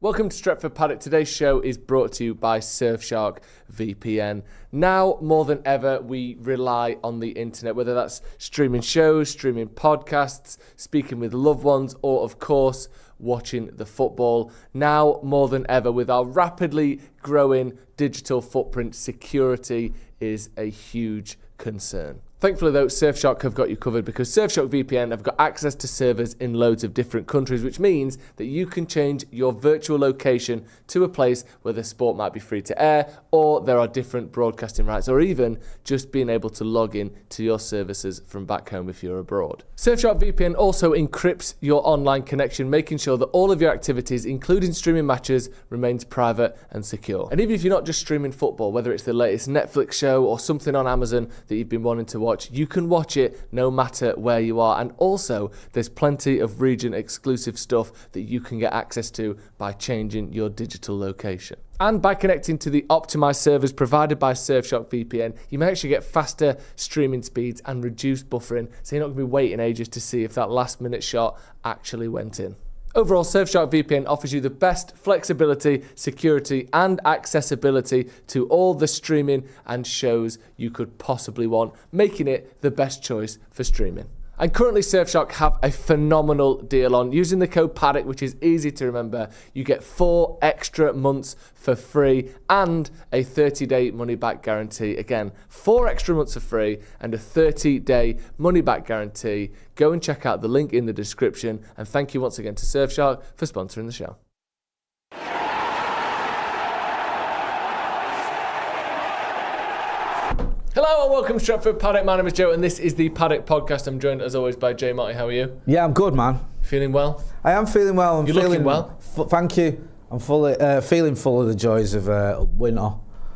Welcome to Stretford Paddock. Today's show is brought to you by Surfshark VPN. Now, more than ever, we rely on the internet, whether that's streaming shows, streaming podcasts, speaking with loved ones, or, of course, watching the football. Now, more than ever, with our rapidly growing digital footprint, security is a huge concern. Thankfully though, Surfshark have got you covered because Surfshark VPN have got access to servers in loads of different countries, which means that you can change your virtual location to a place where the sport might be free to air, or there are different broadcasting rights, or even just being able to log in to your services from back home if you're abroad. Surfshark VPN also encrypts your online connection, making sure that all of your activities, including streaming matches, remains private and secure. And even if you're not just streaming football, whether it's the latest Netflix show or something on Amazon that you've been wanting to watch, you can watch it no matter where you are. And also, there's plenty of region exclusive stuff that you can get access to by changing your digital location. And by connecting to the optimized servers provided by Surfshark VPN, you may actually get faster streaming speeds and reduced buffering, so you're not going to be waiting ages to see if that last minute shot actually went in. Overall, Surfshark VPN offers you the best flexibility, security, and accessibility to all the streaming and shows you could possibly want, making it the best choice for streaming. And currently Surfshark have a phenomenal deal on. Using the code Paddock, which is easy to remember, you get 4 extra months for free and a 30-day money-back guarantee. Again, 4 extra months for free and a 30-day money-back guarantee. Go and check out the link in the description. And thank you once again to Surfshark for sponsoring the show. Hello and welcome to Stretford Paddock. My name is Joe and this is the Paddock Podcast. I'm joined as always by Jay Marty. How are you? Yeah, I'm good, man. Feeling well? I am feeling well. You're looking well? Thank you. I'm feeling full of the joys of winter.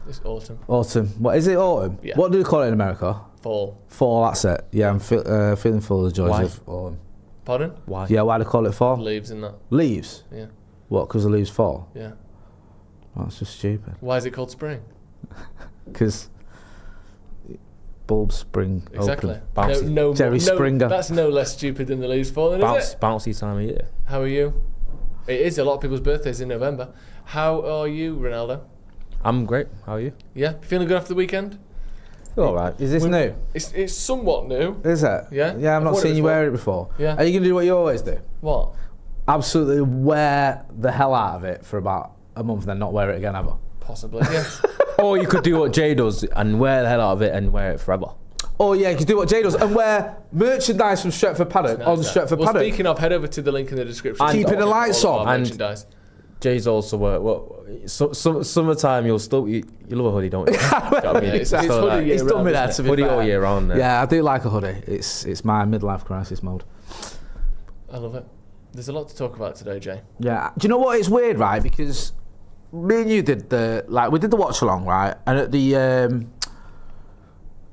It's autumn. Autumn. What is it? Autumn? Yeah. What do they call it in America? Fall. Fall, that's it. Yeah, I'm feeling full of the joys of autumn. Pardon? Why? Yeah, why do they call it fall? Leaves and that. Leaves? Yeah. What, because the leaves fall? Yeah. That's just stupid. Why is it called spring? Because bulbs spring exactly. open. Bouncy. Jerry Springer. That's no less stupid than the leaves falling, is it? Bouncy time of year. How are you? It is a lot of people's birthdays in November. How are you, Ronaldo? I'm great. How are you? Yeah. Feeling good after the weekend? All right. Is this new? It's somewhat new. Is it? Yeah. Yeah, I've not seen you wear it before. Yeah. Are you going to do what you always do? What? Absolutely wear the hell out of it for about a month and then not wear it again ever. Possibly, yeah. Or you could do what Jay does and wear the hell out of it and wear it forever. Oh yeah, you could do what Jay does and wear merchandise from Stretford Paddock on Stretford Paddock. Speaking of, head over to the link in the description. Keeping the lights on. Merchandise. Jay's also summertime. You love a hoodie, don't you? It's hoodie It's done me that to be hoodie fair. all year round. Yeah, I do like a hoodie. It's my midlife crisis mode. I love it. There's a lot to talk about today, Jay. Yeah. Do you know what? It's weird, right? Because me and you did we did the watch along, right? And at the end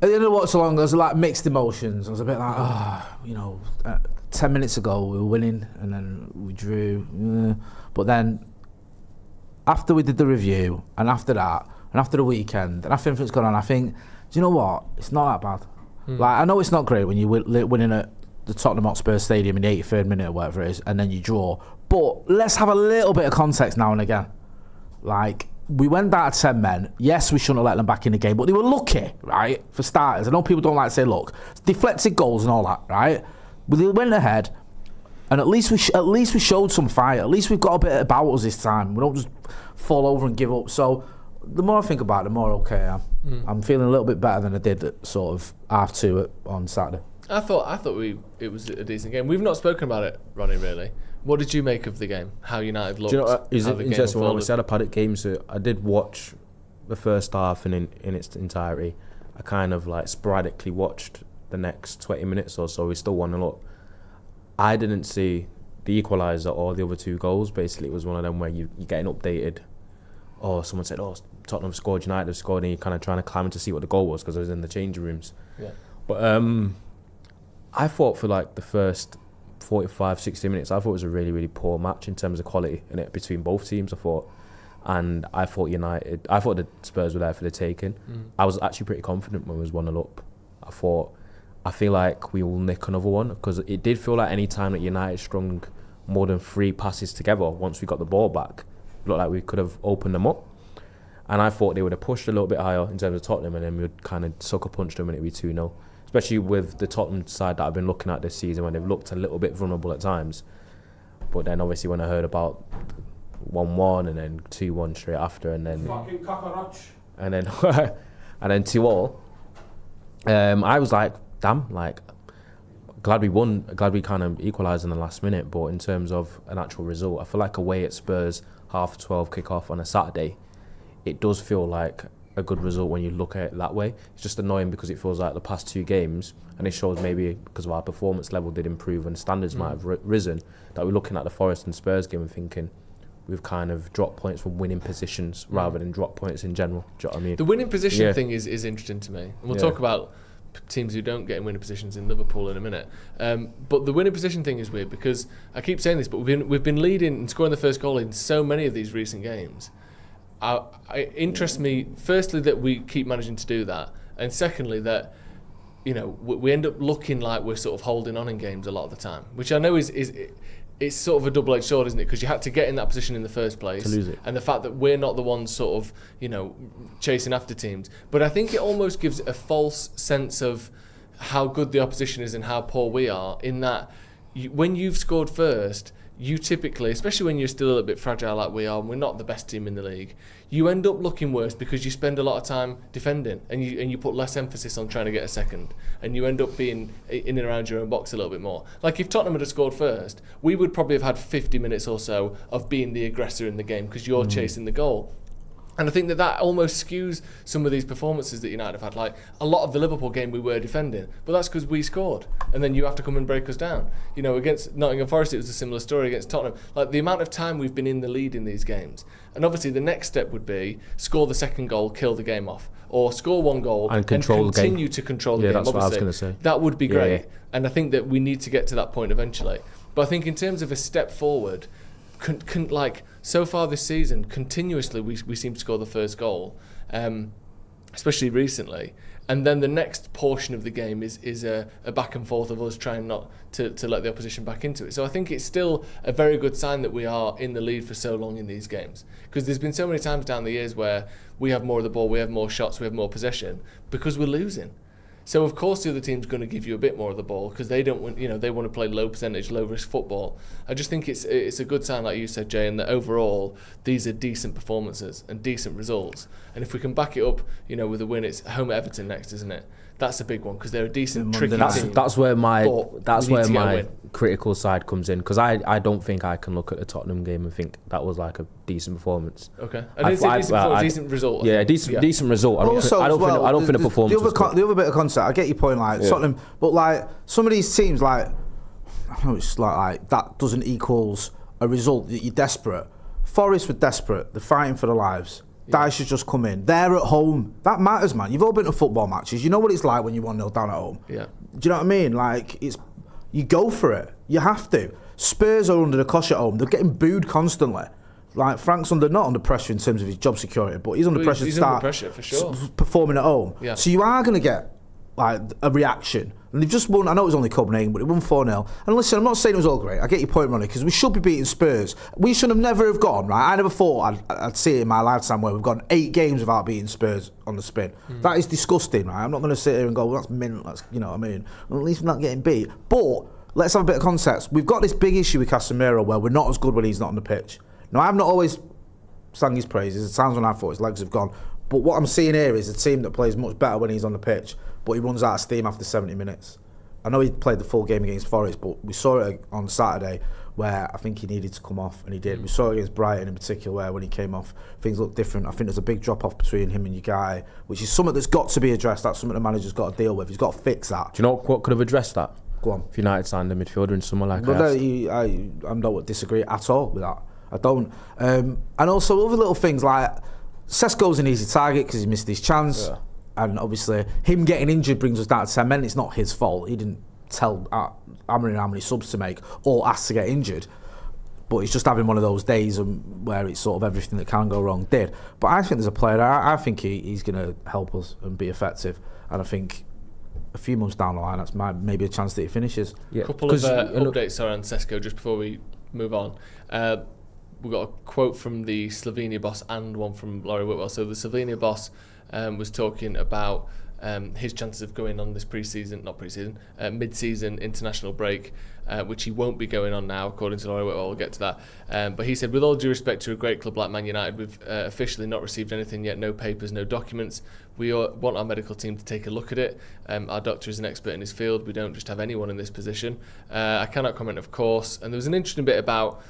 of the watch along, there was like mixed emotions. I was a bit like, 10 minutes ago we were winning and then we drew. But then after we did the review and after that and after the weekend and after everything's gone on, I think, do you know what? It's not that bad. Like, I know it's not great when you're winning at the Tottenham Hotspur Stadium in the 83rd minute or whatever it is and then you draw. But let's have a little bit of context now and again. Like, we went down to 10 men. Yes, we shouldn't have let them back in the game, but they were lucky, right? For starters. I know people don't like to say luck. Deflected goals and all that, right? But they went ahead, and at least we showed some fight. At least we've got a bit about us this time. We don't just fall over and give up. So the more I think about it, the more okay I am. I'm feeling a little bit better than I did at sort of 2:30 on Saturday. I thought it was a decent game. We've not spoken about it, Ronnie, really. What did you make of the game? How United looked? Do you know what, is it interesting when we said a Paddock game? So I did watch the first half and in its entirety. I kind of like sporadically watched the next 20 minutes or so. We still 1-0 up. I didn't see the equaliser or the other 2 goals. Basically, it was one of them where you're getting updated. Or someone said, "Oh, Tottenham scored, United have scored," and you're kind of trying to climb in to see what the goal was because I was in the changing rooms. Yeah. But I thought for like the first 45, 60 minutes, I thought it was a really, really poor match in terms of quality in it between both teams, I thought. And I thought the Spurs were there for the taking. I was actually pretty confident when we was 1-0 up. I feel like we will nick another one because it did feel like any time that United strung more than 3 passes together once we got the ball back, looked like we could have opened them up. And I thought they would have pushed a little bit higher in terms of Tottenham, and then we would kind of sucker punch them and it'd be 2-0. Especially with the Tottenham side that I've been looking at this season, when they've looked a little bit vulnerable at times. But then obviously when I heard about 1-1 and then 2-1 straight after, and then fucking cockroach. and then 2-2, I was like, damn, like, glad we won, glad we kind of equalised in the last minute. But in terms of an actual result, I feel like away at Spurs, 12:30 kick-off on a Saturday, it does feel like a good result when you look at it that way. It's just annoying because it feels like the past 2 games, and it shows maybe because of our performance level did improve and standards might have risen, that we're looking at the Forest and Spurs game and thinking we've kind of dropped points from winning positions rather than drop points in general. Do you know what I mean? The winning position thing is interesting to me. And we'll talk about teams who don't get in winning positions in Liverpool in a minute. But the winning position thing is weird because I keep saying this, but we've been leading and scoring the first goal in so many of these recent games. It interests me, firstly, that we keep managing to do that, and secondly, that we end up looking like we're sort of holding on in games a lot of the time, which I know it's sort of a double-edged sword, isn't it? Because you had to get in that position in the first place, to lose it, and the fact that we're not the ones sort of chasing after teams. But I think it almost gives a false sense of how good the opposition is and how poor we are, in that when you've scored first, you typically, especially when you're still a little bit fragile like we are, and we're not the best team in the league, you end up looking worse because you spend a lot of time defending and you put less emphasis on trying to get a second, and you end up being in and around your own box a little bit more. Like if Tottenham had scored first, we would probably have had 50 minutes or so of being the aggressor in the game because you're chasing the goal. And I think that almost skews some of these performances that United have had. Like a lot of the Liverpool game we were defending, but that's because we scored, and then you have to come and break us down. Against Nottingham Forest it was a similar story. Against Tottenham, like the amount of time we've been in the lead in these games, and obviously the next step would be score the second goal, kill the game off, or score one goal and continue to control the game. That's obviously, what I was going to say. That would be great, and I think that we need to get to that point eventually. But I think in terms of a step forward, like so far this season, continuously we seem to score the first goal, especially recently, and then the next portion of the game is a back and forth of us trying not to let the opposition back into it. So I think it's still a very good sign that we are in the lead for so long in these games, because there's been so many times down the years where we have more of the ball, we have more shots, we have more possession because we're losing. So of course the other team's going to give you a bit more of the ball because they don't want, they want to play low percentage, low risk football. I just think it's a good sign, like you said, Jay, and that overall these are decent performances and decent results. And if we can back it up, with a win, it's home at Everton next, isn't it? That's a big one because they're a decent, tricky team. That's where my critical side comes in, because I don't think I can look at the Tottenham game and think that was like a decent performance. Okay, decent result. Yeah, decent result. I don't think the performance. The other bit of concept, I get your point, like Tottenham, but like some of these teams, like I know it's like that doesn't equals a result that you're desperate. Forest were desperate. They're fighting for their lives. Dice should just come in. They're at home. That matters, man. You've all been to football matches. You know what it's like when you're 1-0 down at home. Yeah. Do you know what I mean? Like, you go for it. You have to. Spurs are under the cosh at home. They're getting booed constantly. Like, Frank's not under pressure in terms of his job security, but he's under pressure to start for sure. Performing at home. Yeah. So you are going to get like a reaction. And they've just won. I know it was only Copenhagen, but they won 4-0. And listen, I'm not saying it was all great. I get your point, Ronnie, because we should be beating Spurs. We should have never have gone, right? I never thought I'd see it in my lifetime where we've gone 8 games without beating Spurs on the spin. That is disgusting, right? I'm not going to sit here and go, well, that's mint. That's, you know what I mean? Well, at least we're not getting beat. But let's have a bit of context. We've got this big issue with Casemiro where we're not as good when he's not on the pitch. Now, I've not always sang his praises. It sounds when I thought his legs have gone. But what I'm seeing here is a team that plays much better when he's on the pitch, but he runs out of steam after 70 minutes. I know he played the full game against Forest, but we saw it on Saturday where I think he needed to come off, and he did. We saw it against Brighton in particular where when he came off, things looked different. I think there's a big drop-off between him and your guy, which is something that's got to be addressed. That's something the manager's got to deal with. He's got to fix that. Do you know what could have addressed that? Go on. If United signed a midfielder in someone like that. I don't disagree at all with that. I don't. And also other little things like Sesko's an easy target because he missed his chance. Yeah. And obviously, him getting injured brings us down to 10 men. It's not his fault. He didn't tell Amarin how many subs to make or ask to get injured. But he's just having one of those days where it's sort of everything that can go wrong did. But I think there's a player, I think he's going to help us and be effective. And I think a few months down the line, that's maybe a chance that he finishes. Yeah. A couple of updates on Sesko just before we move on. we got a quote from the Slovenia boss and one from Laurie Whitwell. So the Slovenia boss was talking about his chances of going on this mid-season international break, which he won't be going on now, according to Laurie Whitwell. We'll get to that. But he said, with all due respect to a great club like Man United, we've officially not received anything yet, no papers, no documents. We want our medical team to take a look at it. Our doctor is an expert in his field. We don't just have anyone in this position. I cannot comment, of course. And there was an interesting bit about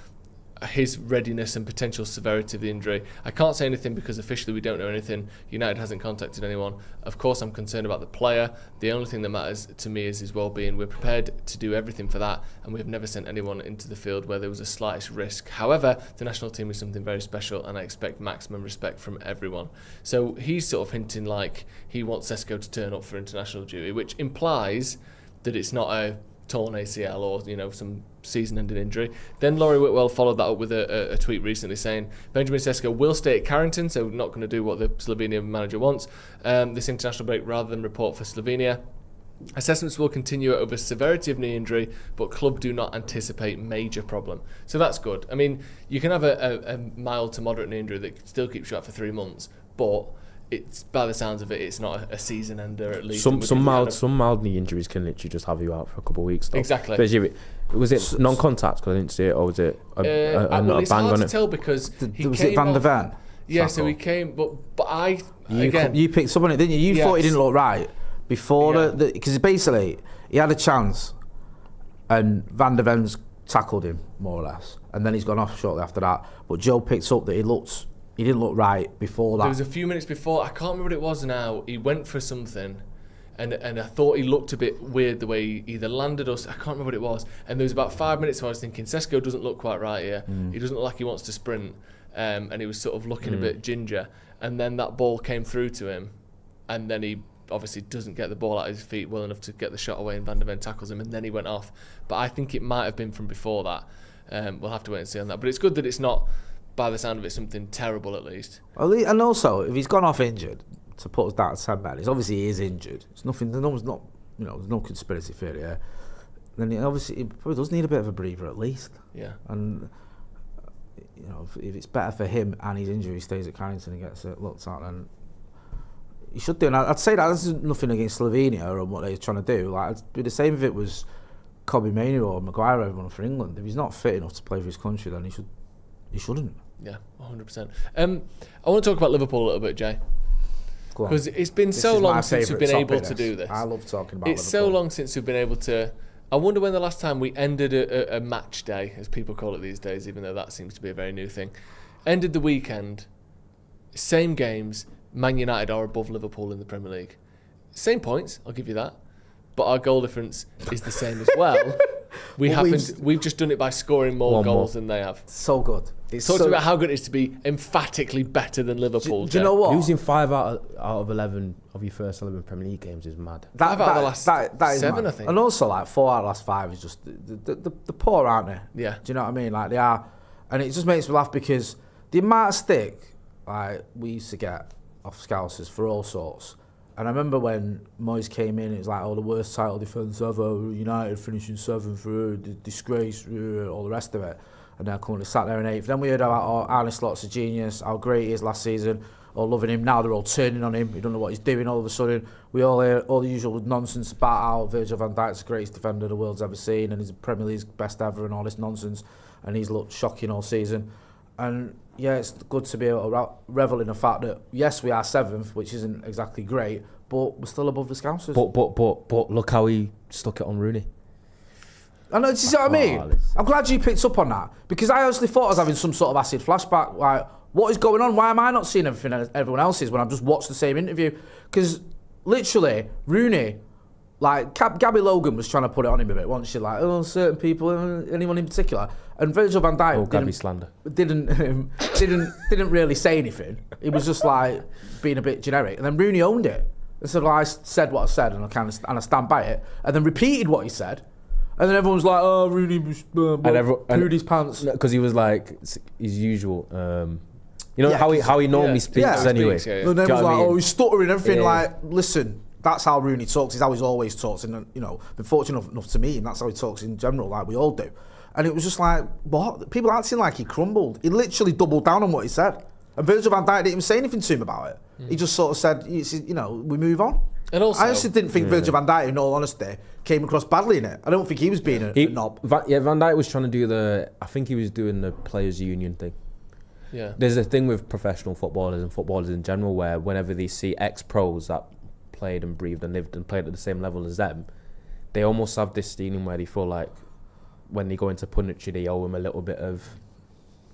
his readiness and potential severity of the injury. I can't say anything because officially we don't know anything. United hasn't contacted anyone. Of course, I'm concerned about the player. The only thing that matters to me is his well-being. We're prepared to do everything for that, and we've never sent anyone into the field where there was a slightest risk. However, the national team is something very special, and I expect maximum respect from everyone. So he's sort of hinting like he wants Sesko to turn up for international duty, which implies that it's not a torn ACL or some season-ending injury. Then Laurie Whitwell followed that up with a tweet recently saying Benjamin Sesko will stay at Carrington, so not going to do what the Slovenian manager wants this international break rather than report for Slovenia. Assessments will continue over severity of knee injury, but club do not anticipate major problem. So that's good. I mean, you can have a mild to moderate knee injury that still keeps you out for 3 months, but it's, by the sounds of it, it's not a season ender at least. Some mild knee injuries can literally just have you out for a couple of weeks though. Exactly. Was it non-contact because I didn't see it, or was it a it's bang hard on to it? tell because was it Van der Ven? Yeah, so he came, but I you picked someone, didn't you? You thought he didn't look right before because basically he had a chance, and Van der Ven's tackled him more or less, and then he's gone off shortly after that. But Joe picked up that he didn't look right before that. There was a few minutes before, I can't remember what it was now, he went for something and I thought he looked a bit weird the way he either landed or I can't remember what it was. And there was about 5 minutes where I was thinking, Sesko doesn't look quite right here. He doesn't look like he wants to sprint. And he was sort of looking a bit ginger. And then that ball came through to him. And then he obviously doesn't get the ball out of his feet well enough to get the shot away, and Van der Ven tackles him and then he went off. But I think it might have been from before that. We'll have to wait and see on that. But it's good that it's not, by the sound of it, something terrible at least. And also, if he's gone off injured, to put us down to 10 men, he is injured. It's nothing. There's no conspiracy theory here. Then he probably does need a bit of a breather at least. Yeah. And if it's better for him and his injury, he stays at Carrington and gets it looked at, then he should do. And I'd say that this is nothing against Slovenia or what they're trying to do. Like, it'd be the same if it was Kobe Mainoo or Maguire or everyone for England. If he's not fit enough to play for his country, then he shouldn't. Yeah, 100%. I want to talk about Liverpool a little bit, Jay. Because it's been so long since we've been able to do this. I love talking about It's so long since we've been able to. I wonder when the last time we ended a match day, as people call it these days, even though that seems to be a very new thing. Ended the weekend, same games, Man United are above Liverpool in the Premier League. Same points, I'll give you that. But our goal difference is the same as well. We've just done it by scoring more goals than they have. So good. Talk to me about how good it is to be emphatically better than Liverpool. Do you know what? Losing 5 out of 11 of your first 11 Premier League games is mad. 5 out of the last that 7, mad. I think. And also, 4 out of the last 5 is just the poor, aren't they? Yeah. Do you know what I mean? They are, and it just makes me laugh because the amount of stick we used to get off Scousers for all sorts. And I remember when Moyes came in, it was the worst title defence ever, United finishing 7th, disgrace, all the rest of it. And then currently sat there in 8th. Then we heard about Arne Slot's a genius, how great he is last season, all loving him. Now they're all turning on him. You don't know what he's doing all of a sudden. We all hear all the usual nonsense about how Virgil van Dijk's the greatest defender the world's ever seen and he's Premier League's best ever and all this nonsense. And he's looked shocking all season. And yeah, it's good to be able to revel in the fact that, yes, we are 7th, which isn't exactly great, but we're still above the Scousers. But look how he stuck it on Rooney. I know, do you see what I mean? I'm glad you picked up on that, because I honestly thought I was having some sort of acid flashback. Like, what is going on? Why am I not seeing everything everyone else is when I've just watched the same interview? Because literally, Rooney, Gabby Logan was trying to put it on him a bit, wasn't she? Certain people, anyone in particular. And Virgil van Dijk didn't really say anything. He was just being a bit generic. And then Rooney owned it. And so I said what I said, and I stand by it. And then repeated what he said. And then everyone was like, "Oh, Rooney pooed his pants," because he was his usual. How he normally speaks anyway. And then was he's stuttering and everything. Listen, that's how Rooney talks. It's how he's always talks. And been fortunate enough to meet him. That's how he talks in general, like we all do. And it was just like, what? People acting like he crumbled. He literally doubled down on what he said. And Virgil van Dijk didn't even say anything to him about it. He just sort of said, you know, we move on. And also, I actually didn't think Virgil van Dijk, in all honesty, came across badly in it. I don't think he was being a knob. Van Dijk was trying to do I think he was doing the players' union thing. Yeah. There's a thing with professional footballers and footballers in general where whenever they see ex-pros that played and breathed and lived and played at the same level as them, they almost have this feeling where they feel like when they go into punditry, they owe him a little bit of,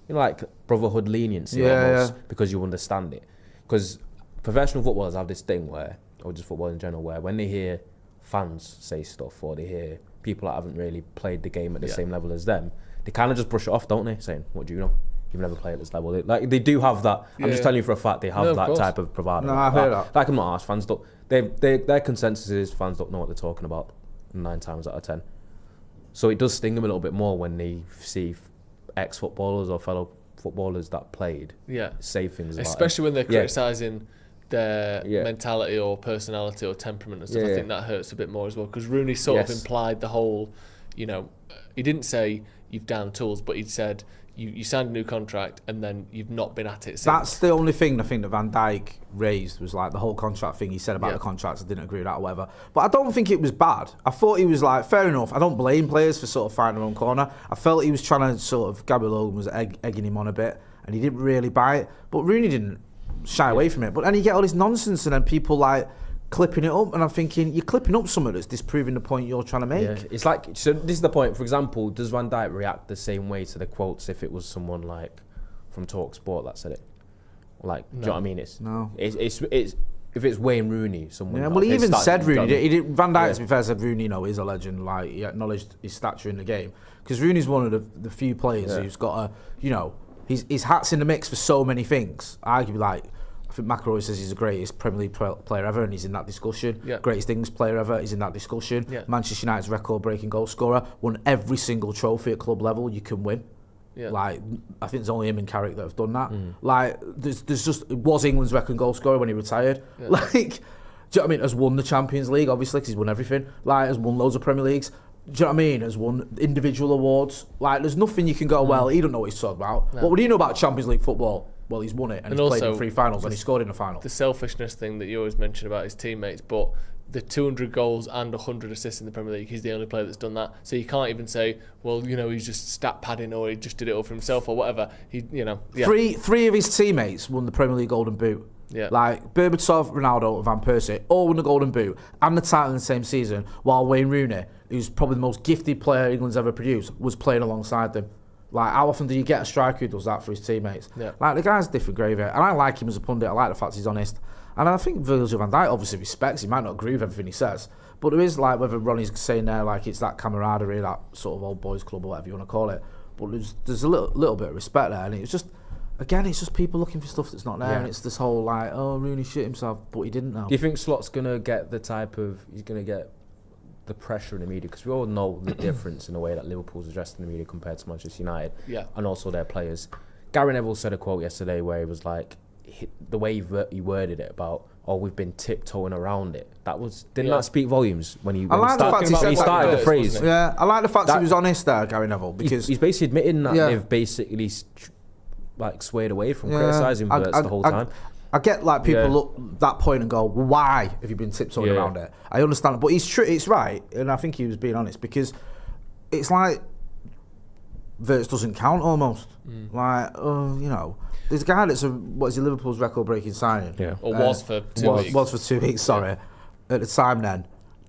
you know, like brotherhood leniency almost, because you understand it. Because professional footballers have this thing where, or just football in general, where when they hear fans say stuff or they hear people that haven't really played the game at the same level as them, they kind of just brush it off, don't they? Saying, what do you know? You've never played at this level. They do have that. I'm just telling you for a fact they have that type of bravado. No, I heard that. Like, I'm not arsed. Fans don't. Their consensus is fans don't know what they're talking about 9 times out of 10. So it does sting them a little bit more when they see ex-footballers or fellow footballers that played say things about especially when they're criticising their mentality or personality or temperament and stuff. I think that hurts a bit more as well, because Rooney sort of implied the whole, you know, he didn't say you've down tools, but he said you signed a new contract and then you've not been at it since. That's the only thing I think that Van Dijk raised, was like the whole contract thing. He said about the contracts, I didn't agree with that or whatever. But I don't think it was bad. I thought he was like, fair enough. I don't blame players for sort of finding their own corner. I felt he was trying to sort of, Gabriel Logan was egging him on a bit and he didn't really buy it. But Rooney didn't shy away from it. But then you get all this nonsense and then people like clipping it up, and I'm thinking, you're clipping up something that's disproving the point you're trying to make. Yeah. It's like, so this is the point. For example, does Van Dijk react the same way to the quotes if it was someone like from Talk Sport that said it? Like, do you know what I mean? It's if it's Wayne Rooney, someone. Yeah, well, he even said Rooney. Van Dijk, to be fair, said Rooney, you know, is a legend. Like, he acknowledged his stature in the game, because Rooney's one of the few players who's got a, you know, his hat's in the mix for so many things. Arguably, like, I think McElroy says he's the greatest Premier League player ever, and he's in that discussion. Yeah. Greatest English player ever, he's in that discussion. Yeah. Manchester United's record-breaking goal scorer, won every single trophy at club level you can win. Yeah. Like, I think it's only him and Carragher that have done that. Like, there's just, it was England's record goal scorer when he retired. Yeah. Like, do you know what I mean? Has won the Champions League, obviously, because he's won everything. Like, has won loads of Premier Leagues. Do you know what I mean? Has won individual awards. Like, there's nothing you can go, well, he don't know what he's talking about. No. What would he know about Champions League football? Well, he's won it, and he's played in 3 finals, and he scored in a final. The selfishness thing that you always mention about his teammates, but the 200 goals and 100 assists in the Premier League, he's the only player that's done that. So you can't even say, well, you know, he's just stat padding or he just did it all for himself or whatever. He, you know, Three of his teammates won the Premier League Golden Boot. Yeah. Like Berbatov, Ronaldo, and Van Persie all won the Golden Boot and the title in the same season, while Wayne Rooney, who's probably the most gifted player England's ever produced, was playing alongside them. Like, how often do you get a striker who does that for his teammates? Yeah. Like, the guy's different gravy, and I like him as a pundit. I like the fact he's honest. And I think Virgil van Dijk obviously respects. He might not agree with everything he says, but there is, like, whether Ronnie's saying there, like, it's that camaraderie, that sort of old boys club or whatever you want to call it. But there's a little bit of respect there, and it's just, again, it's just people looking for stuff that's not there, and it's this whole, like, oh, Rooney shit himself, but he didn't know. Do you think Slot's going to get the type of, he's going to get the pressure in the media, because we all know the difference in the way that Liverpool's addressed in the media compared to Manchester United, and also their players. Gary Neville said a quote yesterday where he was like, the way he worded it about, oh, we've been tiptoeing around it. Didn't that speak volumes when he started the phrase? Yeah, I like the fact he was honest there, Gary Neville, because he's basically admitting that they've basically like swayed away from criticising Verts the whole time. I get, like, people look at that point and go, well, why have you been tiptoeing around it? I understand, but it's right, and I think he was being honest, because it's like Verts doesn't count almost. Like, you know, there's a guy that's Liverpool's record-breaking signing. Yeah. Or was for 2 weeks. Was for 2 weeks, sorry. At the time then,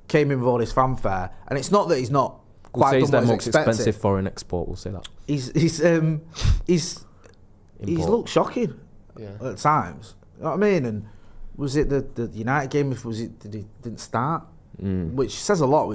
came in with all this fanfare, and it's not that he's not quite done what he's expected. Most expensive foreign export, we'll say that. He's looked shocking at times. You know what I mean? And was it the United game? Did he didn't start? Which says a lot.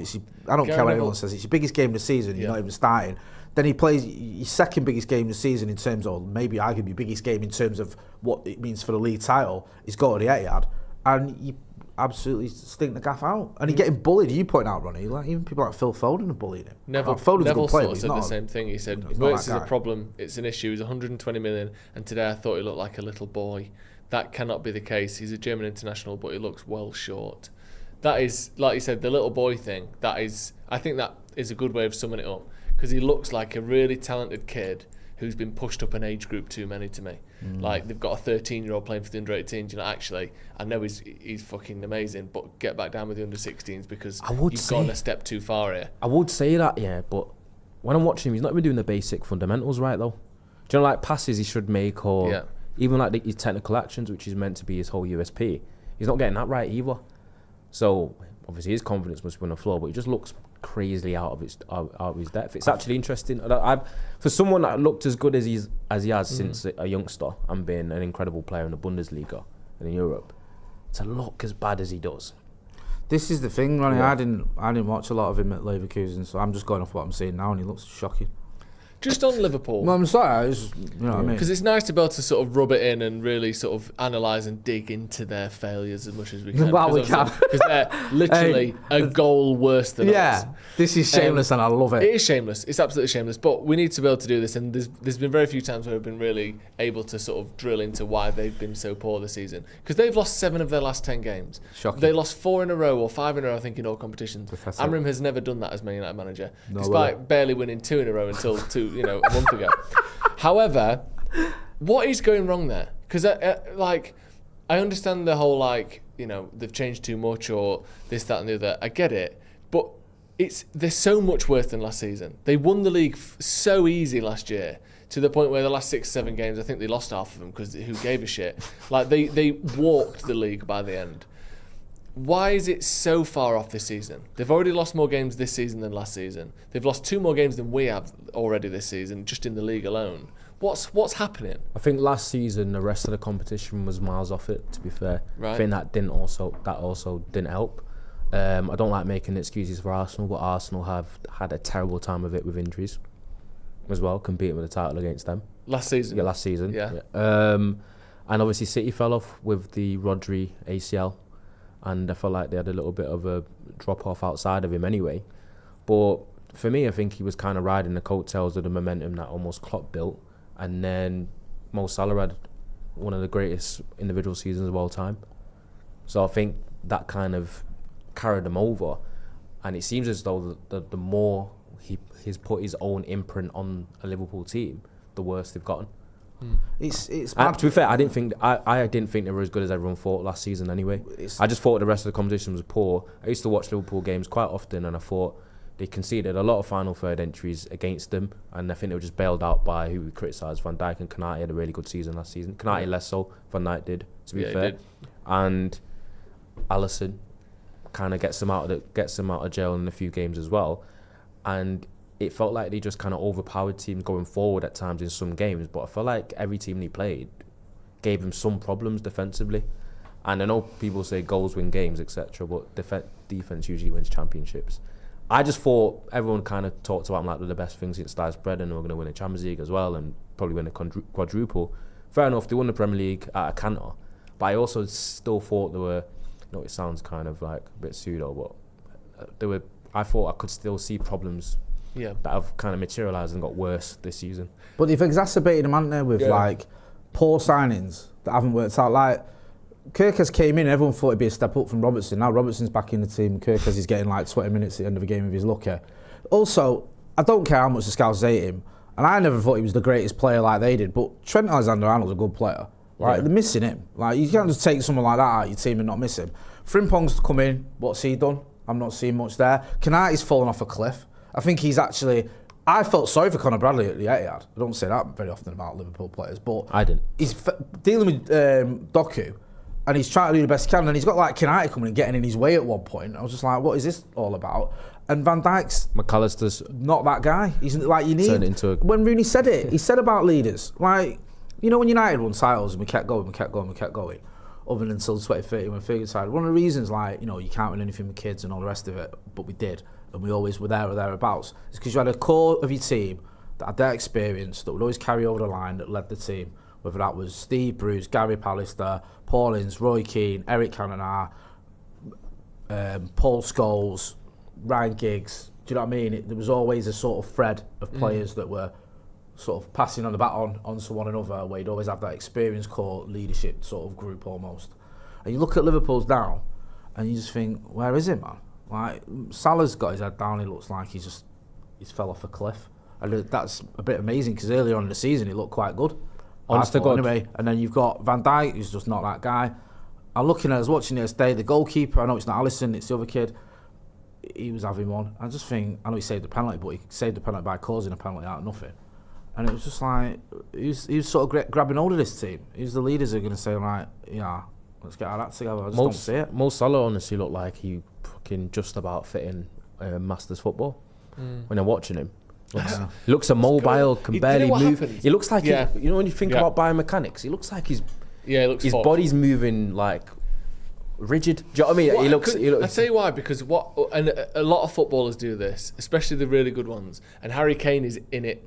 I don't care what anyone says. It's your biggest game of the season. You're not even starting. Then he plays his second biggest game of the season in terms of, maybe arguably biggest game in terms of what it means for the league title. He's got the Etihad, and you absolutely stink the gaff out. And he's getting bullied. You point out, Ronnie, like, even people like Phil Foden are bullying him. Neville sort of said the same thing. He said, Verts is a problem. It's an issue. He's 120 million, and today I thought he looked like a little boy. That cannot be the case. He's a German international, but he looks well short. That is, like you said, the little boy thing. I think that is a good way of summing it up. because he looks like a really talented kid who's been pushed up an age group too many to me. Like, they've got a 13-year-old playing for the under-18s. You know, actually, I know he's fucking amazing, but get back down with the under-16s because you've gone a step too far here. I would say that, yeah, but when I'm watching him, he's not even doing the basic fundamentals right, though. Do you know, like, passes he should make, or even like his technical actions, which is meant to be his whole USP, he's not getting that right either. So obviously his confidence must be on the floor, but he just looks crazily out of his depth. It's actually interesting. For someone that looked as good as he has since a youngster and been an incredible player in the Bundesliga and in Europe, to look as bad as he does. This is the thing, Ronnie. Yeah. I didn't watch a lot of him at Leverkusen, so I'm just going off what I'm seeing now, and he looks shocking. Just on Liverpool. Well, I'm sorry, you know what I mean? Because it's nice to be able to sort of rub it in and really sort of analyse and dig into their failures as much as we can. Well, we can. Because they're literally a goal worse than us. Yeah, this is shameless and I love it. It is shameless. It's absolutely shameless. But we need to be able to do this. And there's been very few times where we've been really able to sort of drill into why they've been so poor this season. Because they've lost 7 of their last 10 games. Shocking. They lost 4 in a row or 5 in a row, I think, in all competitions. Amram has never done that as Man United manager, despite barely winning 2 in a row until a month ago. However, what is going wrong there? Because I understand the whole they've changed too much or this, that, and the other. I get it, but they're so much worse than last season. They won the league so easy last year to the point where the last 6-7 games, I think they lost half of them because who gave a shit? Like they walked the league by the end. Why is it so far off this season? They've already lost more games this season than last season. They've lost 2 more games than we have already this season, just in the league alone. What's happening? I think last season the rest of the competition was miles off it, to be fair. Right. I think that also didn't help. I don't like making excuses for Arsenal, but Arsenal have had a terrible time of it with injuries as well, competing with the title against them. Last season? Yeah, last season. Yeah. And obviously City fell off with the Rodri ACL. And I felt like they had a little bit of a drop-off outside of him anyway. But for me, I think he was kind of riding the coattails of the momentum that almost Klopp built. And then Mo Salah had one of the greatest individual seasons of all time. So I think that kind of carried him over. And it seems as though the more he's put his own imprint on a Liverpool team, the worse they've gotten. It's to be fair, I didn't think they were as good as everyone thought last season anyway. I just thought the rest of the competition was poor. I used to watch Liverpool games quite often, and I thought they conceded a lot of final third entries against them, and I think they were just bailed out by who we criticised. Van Dijk and Konate had a really good season last season. Konate less so, Van Dijk did, to be fair. And Alisson kind of gets them out of jail in a few games as well, and it felt like they just kind of overpowered teams going forward at times in some games, but I felt like every team they played gave them some problems defensively. And I know people say goals win games, etc., but defense usually wins championships. I just thought everyone kind of talked about them like they're the best things since sliced bread, and they were going to win the Champions League as well and probably win a quadruple. Fair enough, they won the Premier League at a canter, but I also still thought there were, it sounds kind of like a bit pseudo, but I thought I could still see problems that have kind of materialised and got worse this season. But they've exacerbated them, haven't they, with poor signings that haven't worked out. Like, Kirkers came in, everyone thought it'd be a step up from Robertson. Now Robertson's back in the team, Kirkers is getting like 20 minutes at the end of a game if he's lucky. Also, I don't care how much the scouts hate him, and I never thought he was the greatest player like they did, but Trent Alexander-Arnold's a good player. They're missing him. Like, you can't just take someone like that out of your team and not miss him. Frimpong's come in, what's he done? I'm not seeing much there. Konate's fallen off a cliff. I think he's actually... I felt sorry for Conor Bradley at the Etihad. I don't say that very often about Liverpool players, but... I didn't. He's dealing with Doku, and he's trying to do the best he can, and he's got like Konate coming and getting in his way at one point. I was just like, what is this all about? And Van Dijk's... McAllister's... not that guy. He's like, you need... Turned into a... When Rooney said it, he said about leaders, like, you know when United won titles and we kept going, up until 2030 when Ferguson decided, one of the reasons, like, you know, you can't win anything with kids and all the rest of it, but we did, and we always were there or thereabouts, is because you had a core of your team that had their experience, that would always carry over the line, that led the team, whether that was Steve Bruce, Gary Pallister, Paul Ince, Roy Keane, Eric Cantona, Paul Scholes, Ryan Giggs. Do you know what I mean? There was always a sort of thread of players that were sort of passing on the baton onto one another, where you'd always have that experience core leadership sort of group almost. And you look at Liverpool's now, and you just think, where is it, man? Like, Salah's got his head down, he looks like he's just he's fell off a cliff. And that's a bit amazing because earlier on in the season he looked quite good. Honest to God. Anyway, and then you've got Van Dijk, who's just not that guy. I was watching this day, the goalkeeper, I know it's not Alisson, it's the other kid, he was having one. I just think, I know he saved the penalty, but he saved the penalty by causing a penalty out of nothing. And it was just like, he was sort of grabbing hold of this team. He's the leaders who are going to say, right, yeah, let's get our acts together. I just don't see it. Mo Salah honestly looked like he fucking just about fit in Masters football when I'm watching him. He looks immobile, can barely move. He looks like, when you think about biomechanics, he looks like his body's moving like rigid. Do you know what I mean? He looks. I'll tell you why, because and a lot of footballers do this, especially the really good ones. And Harry Kane is in it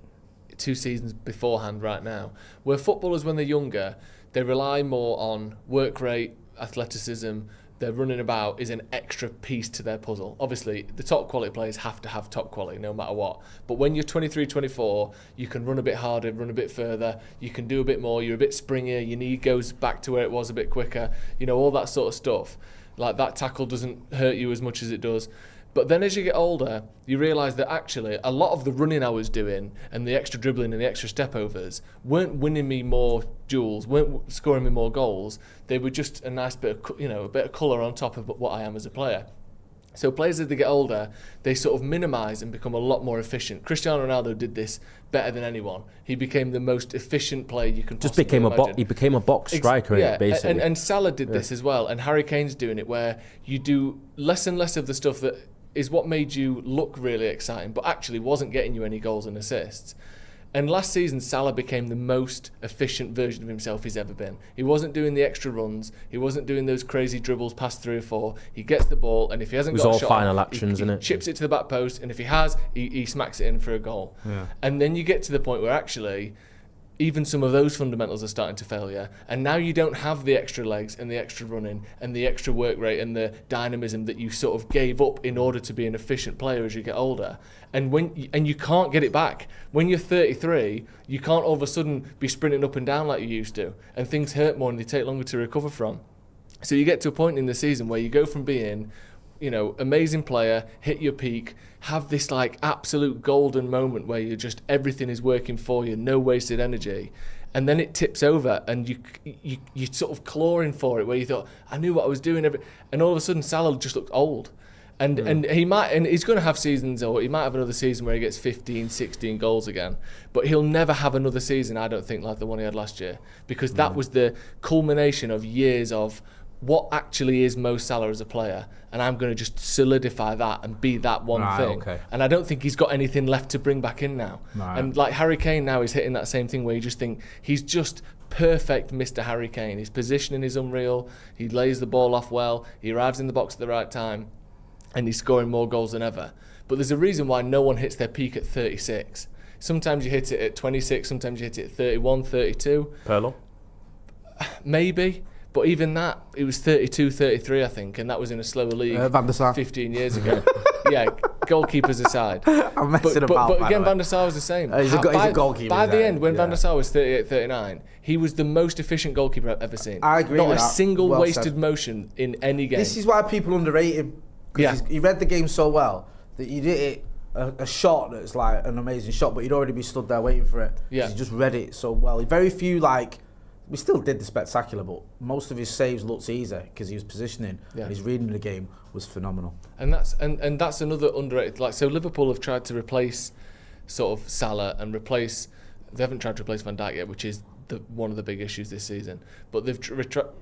2 seasons beforehand right now. Where footballers, when they're younger, they rely more on work rate, athleticism. Their running about is an extra piece to their puzzle. Obviously, the top quality players have to have top quality no matter what. But when you're 23, 24, you can run a bit harder, run a bit further. You can do a bit more. You're a bit springier. Your knee goes back to where it was a bit quicker. You know, all that sort of stuff. Like that tackle doesn't hurt you as much as it does. But then as you get older, you realise that actually a lot of the running I was doing and the extra dribbling and the extra step overs weren't winning me more duels, weren't scoring me more goals. They were just a nice bit of, a bit of colour on top of what I am as a player. So players, as they get older, they sort of minimise and become a lot more efficient. Cristiano Ronaldo did this better than anyone. He became the most efficient player you can possibly imagine. He became a box striker, basically. And Salah did this as well, and Harry Kane's doing it, where you do less and less of the stuff that is what made you look really exciting, but actually wasn't getting you any goals and assists. And last season, Salah became the most efficient version of himself he's ever been. He wasn't doing the extra runs. He wasn't doing those crazy dribbles past 3 or 4. He gets the ball, and if he hasn't got a shot, it was all final actions, isn't it? Chips it to the back post, and if he has, he smacks it in for a goal. Yeah. And then you get to the point where actually even some of those fundamentals are starting to failure, and now you don't have the extra legs and the extra running and the extra work rate and the dynamism that you sort of gave up in order to be an efficient player as you get older. And you can't get it back. When you're 33, you can't all of a sudden be sprinting up and down like you used to, and things hurt more and they take longer to recover from. So you get to a point in the season where you go from being, amazing player, hit your peak, have this like absolute golden moment where you just everything is working for you, no wasted energy, and then it tips over and you sort of clawing for it where you thought, I knew what I was doing, and all of a sudden Salah just looked old. And he's going to have seasons, or he might have another season where he gets 15, 16 goals again, but he'll never have another season, I don't think, like the one he had last year, because that was the culmination of years of what actually is Mo Salah as a player, and I'm going to just solidify that and be that one thing. Okay. And I don't think he's got anything left to bring back in now. Right. And like Harry Kane now is hitting that same thing where you just think he's just perfect Mr. Harry Kane. His positioning is unreal. He lays the ball off well. He arrives in the box at the right time, and he's scoring more goals than ever. But there's a reason why no one hits their peak at 36. Sometimes you hit it at 26, sometimes you hit it at 31, 32. Pirlo? Maybe. But even that, it was 32, 33, I think, and that was in a slower league Van der Sar. 15 years ago. Yeah, goalkeepers aside. I'm messing about. But again, Van der Sar was the same. He's a goalkeeper. By the end, when Van der Sar was 38, 39, he was the most efficient goalkeeper I've ever seen. I agree. Not a single wasted motion in any game. This is why people underrate him. Because he read the game so well that he did it a shot that's like an amazing shot, but he'd already be stood there waiting for it. Yeah. He just read it so well. Very few we still did the spectacular, but most of his saves looked easy because he was positioning and his reading of the game was phenomenal. And that's another underrated. So Liverpool have tried to replace sort of Salah and they haven't tried to replace Van Dijk yet, which is one of the big issues this season. But they've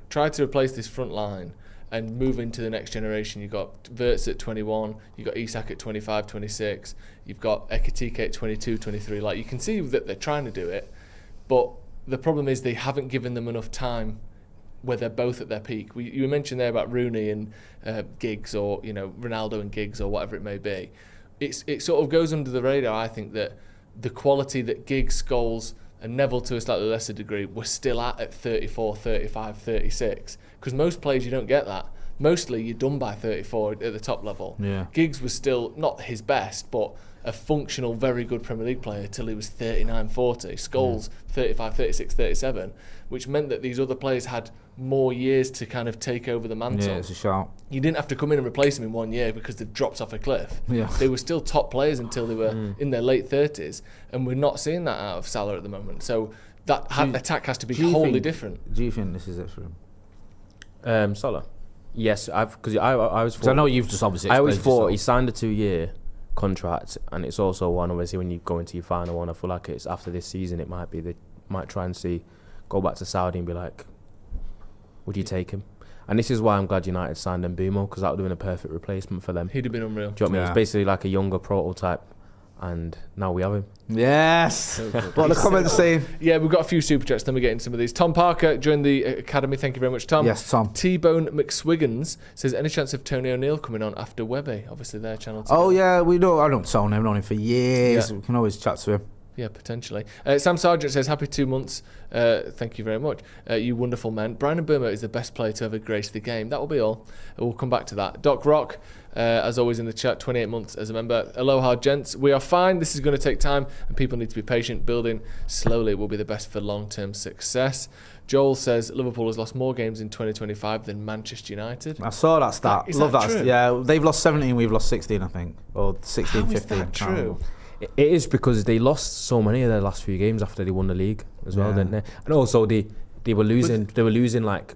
tried to replace this front line and move into the next generation. You've got Wirtz at 21, you've got Isak at 25, 26, you've got Ekitike at 22, 23. Like, you can see that they're trying to do it, but the problem is they haven't given them enough time where they're both at their peak. You mentioned there about Rooney and Giggs, or Ronaldo and Giggs, or whatever it may be. It sort of goes under the radar, I think, that the quality that Giggs, Scholes and Neville to a slightly lesser degree were still at 34, 35, 36. Because most players, you don't get that. Mostly you're done by 34 at the top level. Yeah. Giggs was still not his best, but a functional, very good Premier League player till he was 39, 40. Scholes, 35, 36, 37, which meant that these other players had more years to kind of take over the mantle. Yeah, it's a shout. you didn't have to come in and replace them in 1 year because they've dropped off a cliff. Yeah. They were still top players until they were in their late 30s, and we're not seeing that out of Salah at the moment. So that attack has to be wholly different. Do you think this is it for him? Salah. Yes, because I was. Because I know you've just obviously. I always explained thought yourself. he signed a 2-year contract, and it's also one obviously when you go into your final one. I feel like it's after this season. It might be they might try and go back to Saudi and be like, would you take him? And this is why I'm glad United signed Mbeumo, because that would have been a perfect replacement for them. He'd have been unreal. Do you know what I mean? It's basically like a younger prototype, and now we have him. Yes. What are the comments saying? Yeah, we've got a few super chats. Then we get into some of these. Tom Parker joined the academy. Thank you very much, Tom. Yes, Tom. T-Bone McSwiggins says, any chance of Tony O'Neill coming on after Webby? Obviously, their channel. Oh yeah, we know. I don't Tony. I've known him for years. Yeah. We can always chat to him. Yeah, potentially. Sam Sargent says, happy 2 months. Thank you very much. You wonderful men. Brian Mbeumo is the best player to ever grace the game. That will be all. We'll come back to that. Doc Rock, as always in the chat, 28 months as a member. Aloha, gents. We are fine. This is going to take time, and people need to be patient. Building slowly will be the best for long-term success. Joel says, Liverpool has lost more games in 2025 than Manchester United. I saw that stat. Is Love that that. true? Yeah, they've lost 17, we've lost 16, I think. Or 16, How is 15. that true? It is because they lost so many of their last few games after they won the league as well, Yeah. didn't they? And also they were losing. They were losing like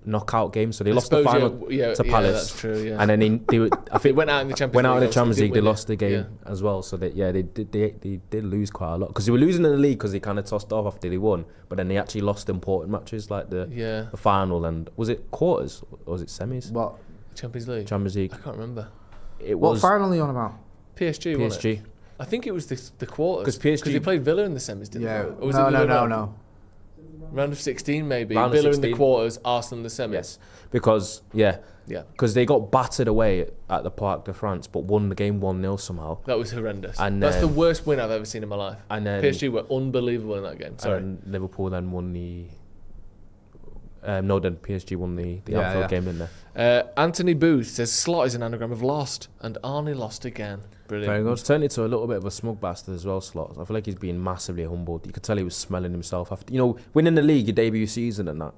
knockout games, so they lost the final to Palace. Yeah, that's true. Yeah, Uh, and then they were, I they think went out in the Champions League. went out in the obviously, Champions League. They didn't lost the win game it. as well. So they did lose quite a lot because they were losing in the league because they kind of tossed off after they won, but then they actually lost important matches like the final and was it quarters or was it semis? What? Champions League. Champions League. I can't remember. It What was final are you on about? PSG. Wasn't it? PSG. I think it was the quarters. 'Cause PSG Because they played Villa in the semis, didn't Yeah. they? Or was it Villa No. Round of 16 maybe. Round of Villa in the 16. quarters, Arsenal in the semis. Yes, because Yeah. they got battered away at the Parc de France, but won the game 1-0 somehow. That was horrendous. And that's the worst win I've ever seen in my life. And then PSG were unbelievable in that game. Sorry. And Liverpool then won the. Then PSG won the Yeah, Anfield yeah. game, didn't they? Anthony Booth says Slot is an anagram of lost, and Arnie lost again. Brilliant. Very good. He's turned into a little bit of a smug bastard as well, Slot. I feel like he's being massively humbled. You could tell he was smelling himself after, winning the league, your debut season and that.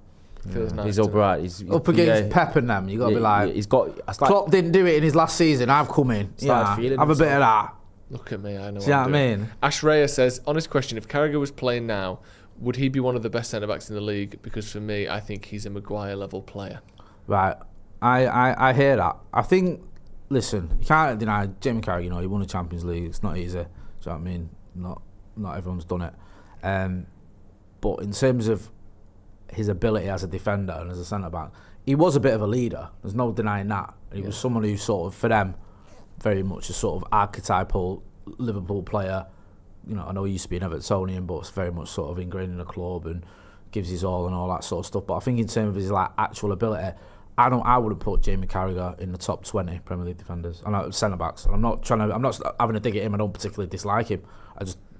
Feels nice. He's upright. He's Up against Pep and them, you got to be like, he's got. Klopp didn't do it in his last season, I've come in. Started Yeah, feeling have a bit of himself. that. Look at me, I know Do you know what I doing. mean? Ash Raya says, honest question, if Carragher was playing now, would he be one of the best centre-backs in the league? Because for me, I think he's a Maguire-level player. Right. I hear that. I think, listen, you can't deny Jamie Carragher, he won the Champions League. It's not easy. Do you know what I mean? Not everyone's done it. But in terms of his ability as a defender and as a centre-back, he was a bit of a leader. There's no denying that. He was someone who sort of, for them, very much a sort of archetypal Liverpool player. I know he used to be an Evertonian, but it's very much sort of ingrained in the club and gives his all and all that sort of stuff. But I think in terms of his actual ability, I wouldn't put Jamie Carragher in the top 20 Premier League defenders and centre backs. And I'm not having a dig at him. I don't particularly dislike him.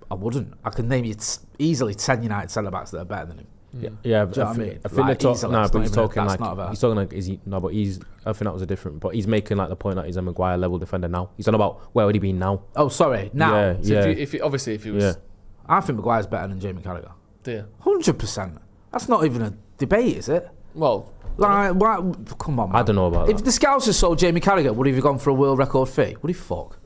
I wouldn't. I can name you easily 10 United centre backs that are better than him. Yeah, Do you know what I mean? I think they're talking. Easily, No, it's but not he's even talking that's like not a- he's talking like is he? No, but he's. I think that was a different. But he's making like the point that he's a Maguire level defender now. He's on about where would he be now? Oh, sorry. Now, Yeah, So yeah. if he was... Yeah. I think Maguire's better than Jamie Carragher. Yeah. 100%. That's not even a debate, is it? Well, Like, come on, man. I don't know about If that. the Scouts had sold Jamie Carragher, would he have gone for a world record fee? Would he fuck?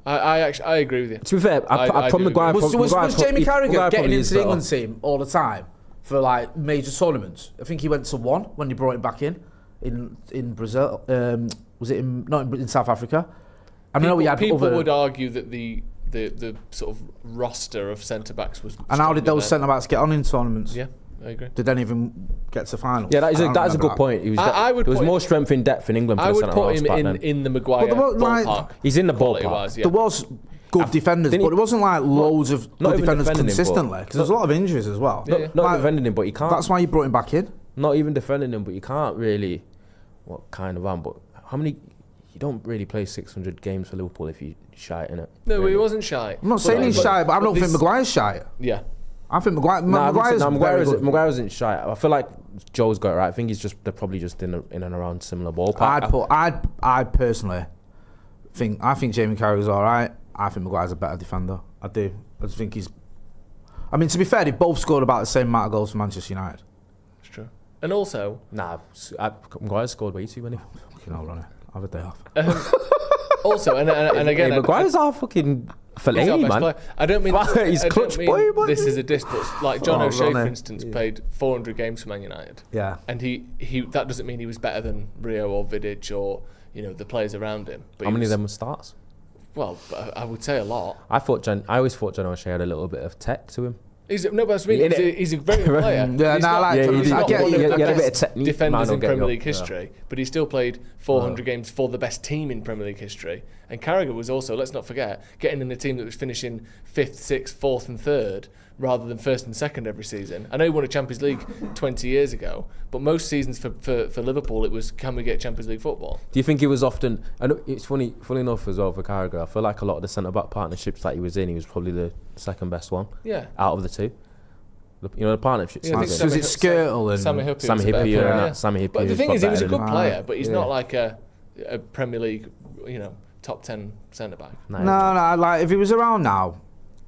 I agree with you. To be fair, I I do probably Maguire. Was Maguire Jamie Carragher Maguire getting probably into is the better. England team all the time for like major tournaments? I think he went to one when he brought him back in Brazil. Was it in South Africa? I know we had People other. would argue that the sort of roster of centre backs was. And how did stronger those then. centre backs get on in tournaments? Yeah, I agree. Did any of them get to finals? Yeah, that is I a don't good remember that. point. He was I would there was put more him- strength in depth in England. For I the would centre put halves him back then. in the Maguire But there was, ballpark. He's in the quality ballpark. wise, yeah. There was good defenders, didn't he- but it wasn't like loads of not good even defenders defending him, but- consistently because there's a lot of injuries as well. Yeah, yeah. Not Like, defending him, but he can't. That's why you brought him back in. Not even defending him, but you can't really. What kind of but how many? You don't really play 600 games for Liverpool if you shite in it. No, really. he wasn't shy. I'm not saying he's shy, but I don't think Maguire's shy. Yeah. I think Maguire's very good. Maguire isn't shy. I feel like Joe's got it right. I think they're probably just in and around similar ballpark. I personally think Jamie Carragher's all right. I think Maguire's a better defender. I do. I just think he's. I mean, to be fair, they both scored about the same amount of goals for Manchester United. It's true. And also, Maguire scored way too many. Fucking hell, Ronnie. Have a day off. Also, and again, Maguire's our fucking Fellaini, man. Player. I don't mean he's clutch boy, man. This is a diss, but like John O'Shea, for instance, played 400 games for Man United. Yeah. And he that doesn't mean he was better than Rio or Vidic or the players around him. But how many of them were starts? Well, I would say a lot. I always thought John O'Shea had a little bit of tech to him. He's a very good player. He's not one of the best defenders in Premier League history, but he still played 400 games for the best team in Premier League history. And Carragher was also, let's not forget, getting in a team that was finishing 5th, 6th, 4th and 3rd rather than 1st and 2nd every season. I know he won a Champions League 20 years ago, but most seasons for Liverpool it was, can we get Champions League football? Do you think he was often... I know it's funny enough as well for Carragher, I feel like a lot of the centre-back partnerships that he was in, he was probably the second best one out of the two. The partnerships. Yeah, was it Skirtle and Sammy Hippier? But the thing is, he was a good player, but he's not like a Premier League, top 10 centre-back. No, like if he was around now,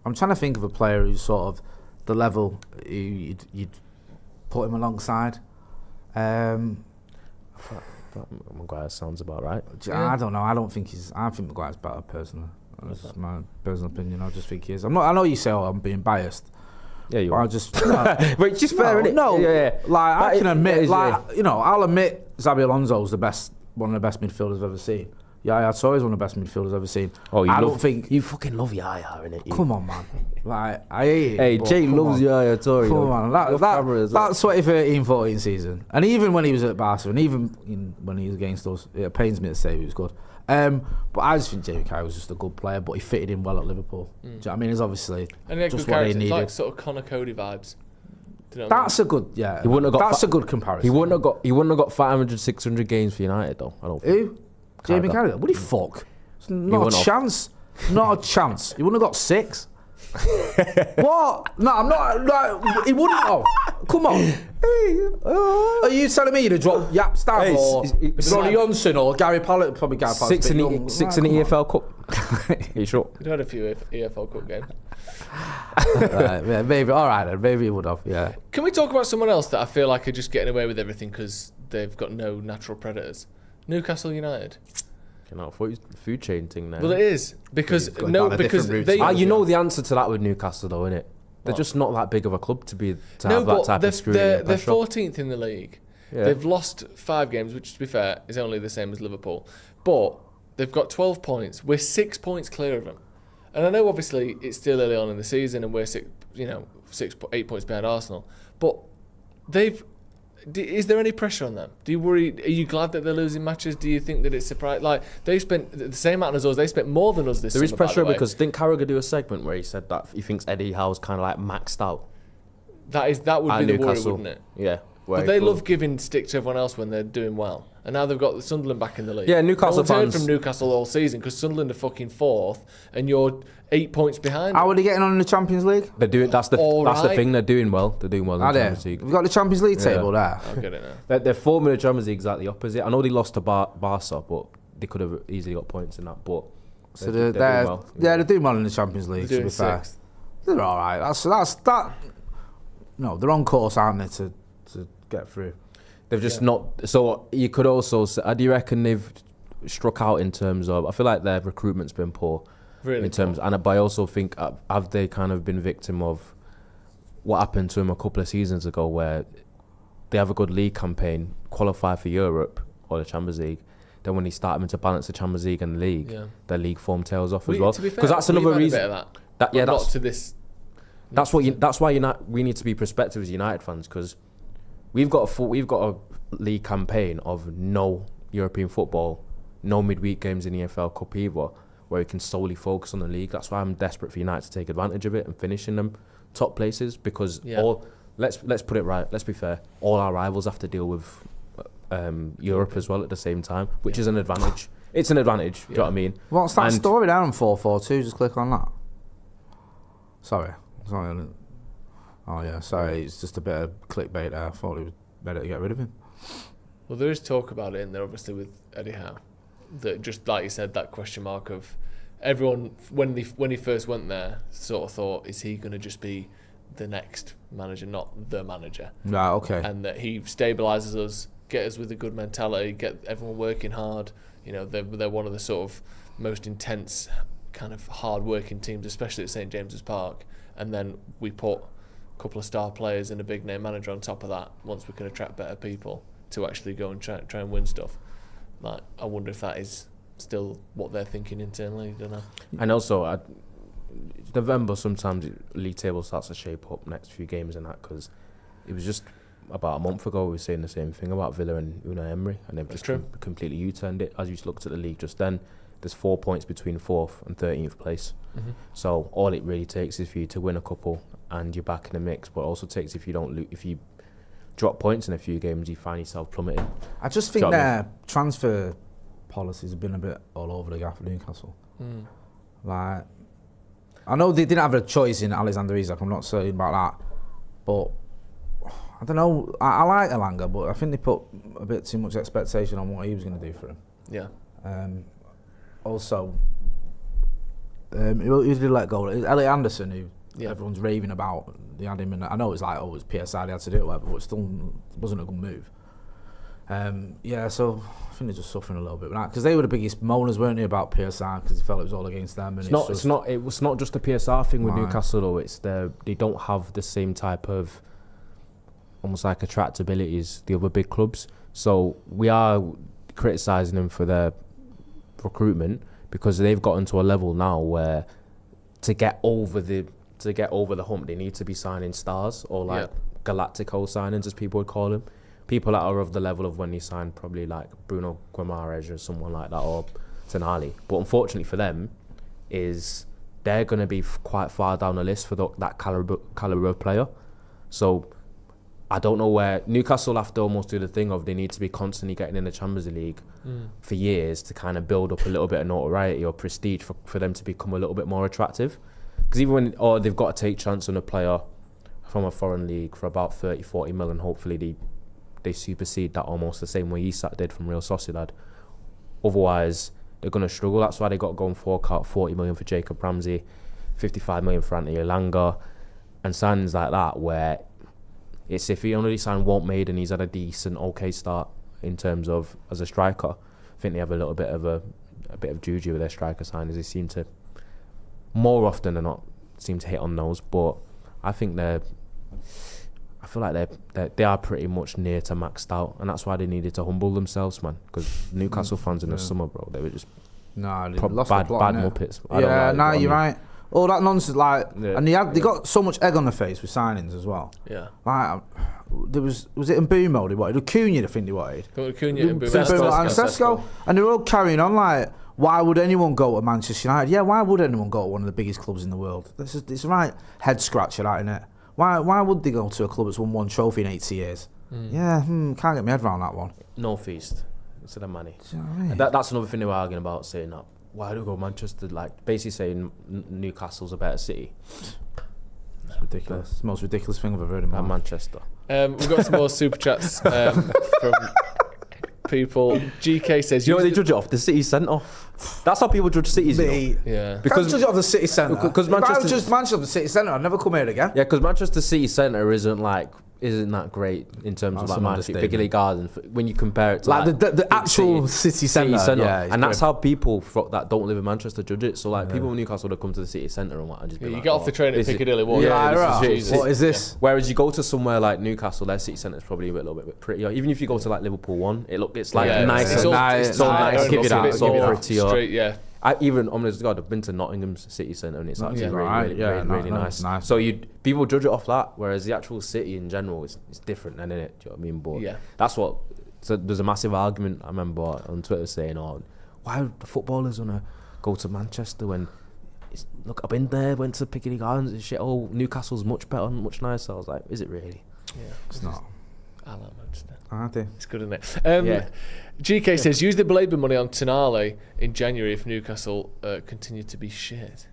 I'm trying to think of a player who's sort of the level you'd put him alongside. Maguire sounds about right. I don't know. I think Maguire's better personally. That's just my personal opinion. I just think he is. I know you say, I'm being biased. Yeah, you are. I just but it's just fair, isn't it? No, yeah. Like I can admit, I'll admit Xabi Alonso's one of the best midfielders I've ever seen. Yaya Touré's one of the best midfielders I've ever seen. Don't think you fucking love Yaya, innit? Come on, man. Like I hate it. Hey, Jay loves Yaya Touré. Come on, that's 2013-14 season, and even when he was at Barca, and even when he was against us, it pains me to say he was good. But I just think Jamie Carragher was just a good player, but he fitted in well at Liverpool. Do you know what I mean? It's obviously just what they needed. Like sort of Connor Cody vibes. That's a good, yeah. He wouldn't have got that's a good comparison. He wouldn't have got 500, 600 games for United though. I don't think. Who? Jamie Carragher? What the fuck? Not a chance. Not a chance. He wouldn't have got 6. What? No, I'm not. Like, he wouldn't have. Come on. Are you telling me to drop Yap Stab or Ronnie Johnson or Gary Pallett? Probably Gary Pallett. 6 in the EFL Cup. Are you sure? We've had a few EFL Cup games. Yeah, maybe. All right, then. Maybe he would have. Yeah. Can we talk about someone else that I feel like are just getting away with everything because they've got no natural predators? Newcastle United. I thought it was the food chain thing now. Well, it is because they. You know the answer to that with Newcastle, though, innit? They're just not that big of a club to have that type of scrutiny. They're 14th in the league. Yeah. They've lost 5 games, which, to be fair, is only the same as Liverpool. But they've got 12 points. We're 6 points clear of them. And I know, obviously, it's still early on in the season, and we're 8 points behind Arsenal. But is there any pressure on them? Do you worry? Are you glad that they're losing matches? Do you think that it's surprised? Like, they spent the same amount as us. They spent more than us this summer. There is pressure because didn't Carragher do a segment where he said that he thinks Eddie Howe's kind of like maxed out? That would be the worry, wouldn't it? Yeah. But they love giving stick to everyone else when they're doing well. And now they've got Sunderland back in the league. Yeah, Newcastle fans. No one's heard from Newcastle all season because Sunderland are fucking 4th and you're 8 points behind. How are they getting on in the Champions League? They're doing. That's the thing. They're doing well. They're doing well in the Champions League. We've got the Champions League table there. I get it now. Their form in the Champions League exactly opposite. I know they lost to Barca, but they could have easily got points in that. But so they're doing well. Yeah, they're doing well in the Champions League. They're doing to be fair, 6th. They're all right. That's that. No, they're on course, aren't they, to get through? They've just not. So you could also say, do you reckon they've struck out in terms of? I feel like their recruitment's been poor. Really in terms, but I also think have they kind of been victim of what happened to them a couple of seasons ago, where they have a good league campaign, qualify for Europe or the Champions League. Then when they start having to balance the Champions League and the league, their league form tails off as well. Because that's another reason. That's why we need to be prospective as United fans, because we've got a league campaign of no European football, no midweek games in the EFL Cup either, where we can solely focus on the league. That's why I'm desperate for United to take advantage of it and finish in them top places, because let's put it right, let's be fair, all our rivals have to deal with Europe as well at the same time, which is an advantage. It's an advantage, do you know what I mean? What's that story down on 442? Just click on that. Sorry. Oh yeah, sorry, it's just a bit of clickbait there. I thought it was better to get rid of him. Well, there is talk about it in there, obviously, with Eddie Howe. That, just like you said, that question mark of everyone when he first went there sort of thought, is he going to just be the next manager, not the manager? Right, okay. And that he stabilises us get us with a good mentality, get everyone working hard. You know, they're one of the sort of most intense, kind of hard-working teams, especially at St James's Park. And then we put a couple of star players and a big-name manager on top of that. Once we can attract better people to actually go and try and win stuff. Like, I wonder if that is still what they're thinking internally. I don't know. And also, November sometimes league table starts to shape up next few games and that, because it was just about a month ago we were saying the same thing about Villa and Unai Emery, and they've just completely U-turned it. As you looked at the league just then, there's 4 points between 4th and 13th place. Mm-hmm. So all it really takes is for you to win a couple and you're back in the mix, but it also takes if you drop points in a few games, you find yourself plummeting. I just think their transfer policies have been a bit all over the gap for Newcastle. Like, I know they didn't have a choice in Alexander Isak, I'm not saying about that, but I don't know, I like Elanga, but I think they put a bit too much expectation on what he was going to do for him. Yeah. Also, who did let go? It was Elliot Anderson, who everyone's raving about. They had him, and I know it's like, it's PSI, they had to do it, whatever, but it still wasn't a good move. So I think they're just suffering a little bit because they were the biggest moaners, weren't they, about PSI, because they felt it was all against them. And it was not just a PSR thing with Newcastle though. It's they don't have the same type of almost like attractability as the other big clubs. So we are criticising them for their recruitment because they've gotten to a level now where to get over the hump, they need to be signing stars or like Galactico signings, as people would call them. People that are of the level of when they signed probably like Bruno Guimaraes or someone like that, or Tonali. But unfortunately for them, is they're going to be quite far down the list for that calibre of player. So I don't know where Newcastle have to almost do the thing of they need to be constantly getting in the Champions League for years to kind of build up a little bit of notoriety or prestige for them to become a little bit more attractive. Because even when they've got to take chance on a player from a foreign league for about 30-40 mil, and hopefully they supersede that almost the same way Isak did from Real Sociedad. Otherwise, they're going to struggle. That's why they got to go and fork out 40 million for Jacob Ramsey, 55 million for Anthony Elanga, and signings like that, where it's if he only signed one made and he's had a decent, okay start in terms of as a striker. I think they have a little bit of a bit of juju with their striker signings. They seem to, more often than not, seem to hit on those. But I think I feel like they are pretty much near to maxed out, and that's why they needed to humble themselves, man. Because Newcastle fans in the summer, bro, they were just bad muppets. You're right. All that nonsense, and they got so much egg on their face with signings as well. Yeah. Like, was it Mbumo they wanted? Acuna, I think they wanted. Acuna and Sesko. And they were all carrying on like, why would anyone go to Manchester United? Yeah, why would anyone go to one of the biggest clubs in the world? It's a right head scratcher, that, isn't it? Why would they go to a club that's won one trophy in 80 years? Can't get my head around that one. No feast instead of money. Do you know what I mean? That's another thing they were arguing about, saying that why do we go Manchester? Like basically saying Newcastle's a better city. It's ridiculous. It's the most ridiculous thing I've ever heard in my life. Manchester. We've got some more super chats from people. GK says, you know what they judge it off? The city centre. That's how people judge cities. Yeah. Because judge it off the city centre. Because if I was just Manchester, the city centre, I'd never come here again. Yeah, because Manchester city centre isn't that great in terms of like Piccadilly Gardens when you compare it to like the actual city centre. Yeah, and that's how people that don't live in Manchester judge it. So like people in Newcastle would come to the city centre and what, and just be you like, get off the train at Piccadilly. What is this? Yeah. Whereas you go to somewhere like Newcastle, their city centre is probably a little bit prettier. Even if you go to like Liverpool 1, it's like nice. It's nice. Prettier. Straight, yeah. I've been to Nottingham's city centre and it's actually really nice. So people judge it off that, whereas the actual city in general is different, isn't it? Do you know what I mean? But that's what. So there's a massive argument I remember on Twitter saying, why would the footballers wanna go to Manchester when? Look, I've been there, went to Piccadilly Gardens and shit. Oh, Newcastle's much better and much nicer. I was like, is it really? Yeah, it's not. I like Manchester. Aren't they? It's good, isn't it? GK says, use the Labour money on Tonali in January if Newcastle continue to be shit.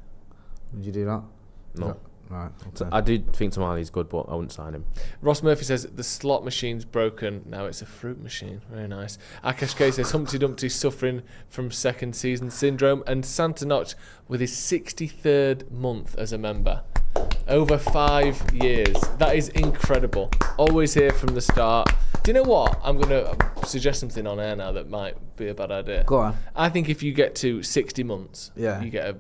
Would you do that? No. Right. Okay. I do think Tonali's good, but I wouldn't sign him. Ross Murphy says, the slot machine's broken. Now it's a fruit machine. Very nice. Akash K says, Humpty Dumpty suffering from second season syndrome. And Santa Notch with his 63rd month as a member. Over 5 years. That is incredible. Always here from the start. Do you know what? I'm going to suggest something on air now that might be a bad idea. Go on. I think if you get to 60 months, Yeah.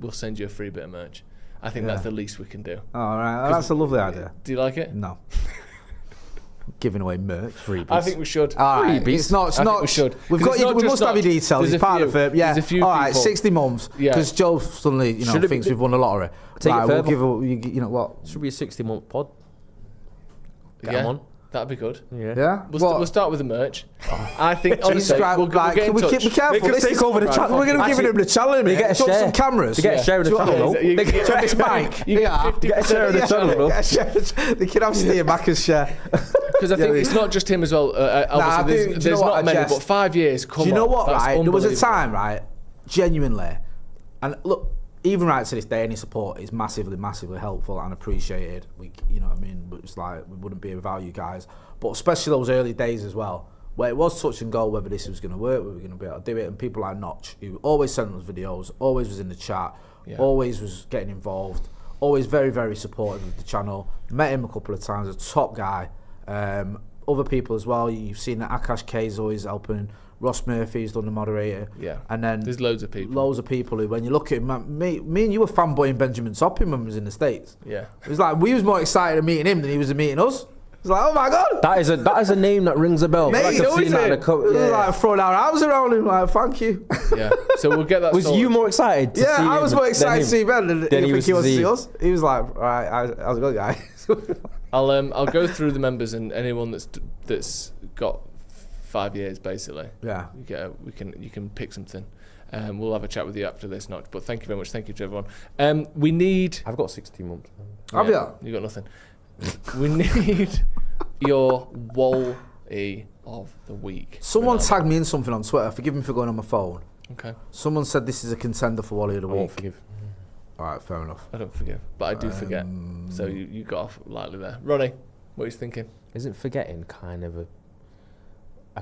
we'll send you a free bit of merch. I think that's the least we can do. Oh, all right. That's a lovely idea. Do you like it? No. Giving away merch. Freebies. I think we should. All right. Freebies. It's not. It's I not. think we should. We've 'Cause got. it's not We just must have your Notch. details. There's It's a part of few. it. Yeah. There's a few all right. people. 60 months. Yeah. Because Joe suddenly, Should it thinks be- we've won the lottery. Take it right, we'll further. give. You know what? Should be a 60-month pod. Get Yeah. 'em on. That'd be good. Yeah. We'll start with the merch. I think honestly, Describe, we'll get in can we touch. be careful? They can This take is- over the channel. We're going to be giving him the channel. They get a Got share. some cameras. They get a share of the Do you want channel. to- You They get- can this mic. You get 50%. Get a share of the channel, bro. Yeah, share. They can have Steve Macca's share. Because I think it's not just him as well. I Obviously, think- do you there's know what, not many, Jess? but 5 years. Come on. Do you know what, That's right? There was a unbelievable. time, right? Genuinely. And look, even right to this day, any support is massively, massively helpful and appreciated. You know what I mean? But it's like, we wouldn't be without you guys. But especially those early days as well, where it was touch and go, whether this was going to work, whether we were going to be able to do it. And people like Notch, who always sent us videos, always was in the chat, always was getting involved, always very, very supportive of the channel. Met him a couple of times, a top guy. Other people as well, you've seen that Akash K is always helping. Ross Murphy's done the moderator. Yeah. And then there's loads of people. Loads of people who, when you look at him, me and you were fanboying Benjamin Topping when he was in the States. Yeah. It was like, we was more excited at meeting him than he was at meeting us. It's like, oh my God. That is a name that rings a bell. Mate, Like I've who is seen that in it? a couple- It was yeah. like throwing our arms around him, like, thank you. Yeah. So we'll get that. Was sorted. you more excited to see Yeah, I was him more excited than to see Ben than Then he he think was he was to to see see- us. He was like, all right, how's it going, guys? I'll go through the members and anyone that's got 5 years basically. Yeah. You can pick something. We'll have a chat with you after this, Notch. But thank you very much. Thank you to everyone. We need. I've got 16 months. Have you? You got nothing. We need your Wally of the week. Someone Ronaldo. tagged me in something on Twitter. Forgive me for going on my phone. Okay. Someone said this is a contender for Wally of the I won't week. forgive. All right, fair enough. I don't forgive, but I do forget. So you got off lightly there. Ronnie, what are you thinking? Isn't forgetting kind of a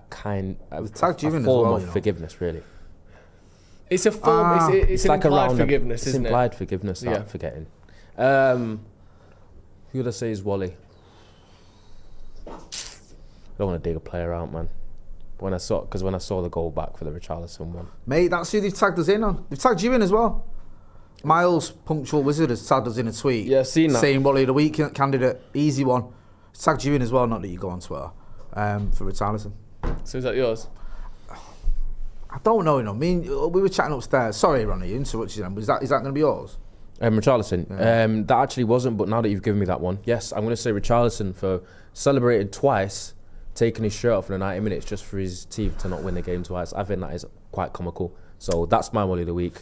tagged you in as form well, of you know. forgiveness, really? It's a form. It's an like implied around forgiveness, it's isn't implied it? forgiveness, that Yeah. forgetting. Who would I say is Wally? I don't want to dig a player out, man. When I saw the goal back for the Richarlison one. Mate, that's who they've tagged us in on. They've tagged you in as well. Miles, Punctual Wizard, has tagged us in a tweet. Yeah, I've seen that. Saying Wally of the week candidate, easy one. He's tagged you in as well, not that you go on Twitter, for Richarlison. So is that yours? I don't know, we were chatting upstairs. Sorry, Ronnie, you interrupted them. Is that going to be yours? Richarlison. That actually wasn't, but now that you've given me that one, yes, I'm going to say Richarlison for celebrated twice, taking his shirt off in the 90 minutes just for his team to not win the game twice. I think that is quite comical. So that's my Wally of the week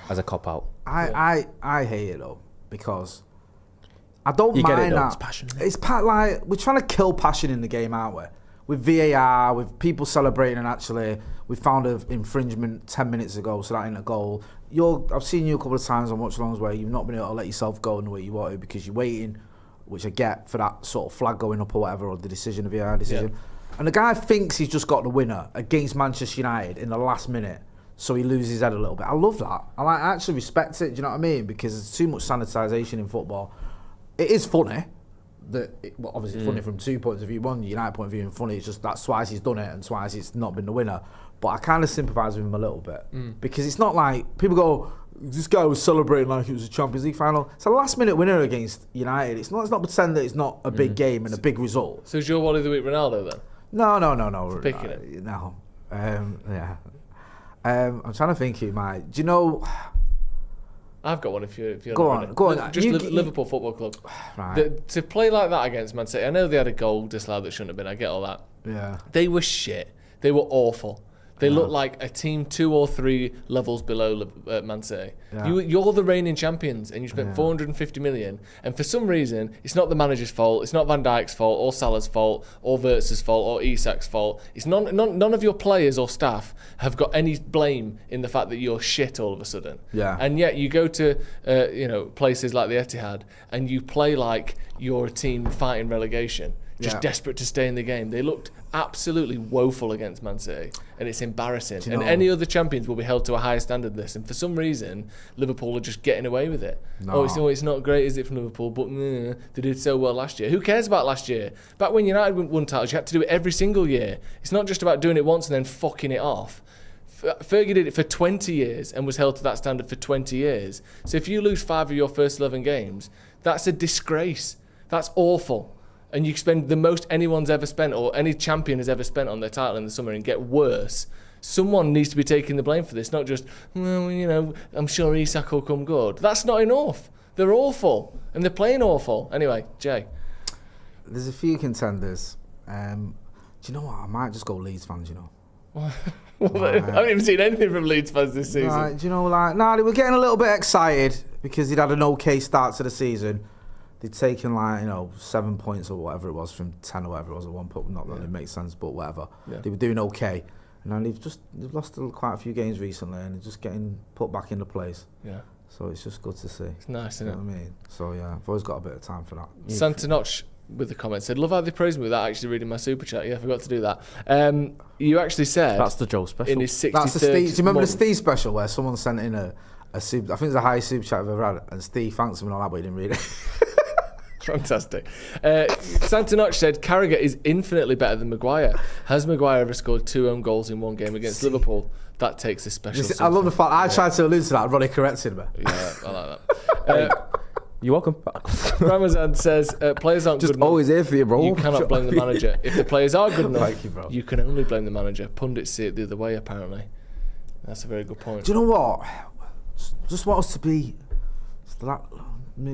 as a cop out. I hate it though, because I don't You mind get it, though. that. It's passion. It's like we're trying to kill passion in the game, aren't we? With VAR, with people celebrating, and actually we found an infringement 10 minutes ago, so that ain't a goal. I've seen you a couple of times on watch-alongs where you've not been able to let yourself go in the way you want to because you're waiting, which I get, for that sort of flag going up or whatever, or the decision, the VAR decision. Yeah. And the guy thinks he's just got the winner against Manchester United in the last minute, so he loses his head a little bit. I love that. I actually respect it, do you know what I mean? Because there's too much sanitisation in football. It is funny. Obviously funny from 2 points of view. One, United point of view, and funny, it's just that's twice he's done it and twice it's not been the winner. But I kind of sympathise with him a little bit because it's not like people go, this guy was celebrating like it was a Champions League final. It's a last minute winner against United. It's not pretend that it's not a big game and a big result. So is your Wally of the week Ronaldo then? No. Picking it. No. Yeah. I'm trying to think who might. Do you know? I've got one if you're Go not on, ready. go on. Just You- Liverpool Football Club. Right. To play like that against Man City, I know they had a goal disallowed that shouldn't have been. I get all that. Yeah. They were shit. They were awful. They looked like a team 2 or 3 levels below Man City. Yeah. You're the reigning champions, and you spent 450 million. And for some reason, it's not the manager's fault. It's not Van Dijk's fault, or Salah's fault, or Wirtz's fault, or Isak's fault. It's none of your players or staff have got any blame in the fact that you're shit all of a sudden. Yeah. And yet you go to places like the Etihad, and you play like you're a team fighting relegation. just desperate to stay in the game. They looked absolutely woeful against Man City, and it's embarrassing. And any other champions will be held to a higher standard than this. And for some reason, Liverpool are just getting away with it. No. It's not great, is it, for Liverpool? But they did so well last year. Who cares about last year? Back when United won titles, you had to do it every single year. It's not just about doing it once and then fucking it off. Fergie did it for 20 years and was held to that standard for 20 years. So if you lose 5 of your first 11 games, that's a disgrace. That's awful. And you spend the most anyone's ever spent or any champion has ever spent on their title in the summer and get worse. Someone needs to be taking the blame for this, not just, well, I'm sure Isak will come good. That's not enough. They're awful. And they're playing awful. Anyway, Jay. There's a few contenders. Do you know what? I might just go Leeds fans, I haven't even seen anything from Leeds fans this season. Right, do you know, they were getting a little bit excited because they'd had an okay start to the season. They'd taken 7 points or whatever it was from 10 or whatever it was at one point. Not that it makes sense, but whatever. Yeah. They were doing okay, and now they've lost quite a few games recently, and they're just getting put back into place. Yeah. So it's just good to see. It's nice, isn't it? You know what I mean? So yeah, I've always got a bit of time for that. Santa Notch with the comment said, "Love how they praised me without actually reading my super chat." Yeah, I forgot to do that. You actually said that's the Joe special. In his 63rd That's the Steve. Do you remember the Steve special where someone sent in a super? I think it's the highest super chat I've ever had, and Steve thanks him and all that, but he didn't read it. Fantastic. Santa Notch said Carragher is infinitely better than Maguire. Has Maguire ever scored 2 own goals in one game against Liverpool? That takes a special. I love the fact I tried to allude to that. Ronnie corrected me. Yeah, I like that. You're welcome. Ramazan says players aren't just good enough. Always here for you, bro. You cannot blame the manager. If the players are good enough, Thank you, bro. You can only blame the manager. Pundits see it the other way, apparently. That's a very good point. Do you know what? Just want us to be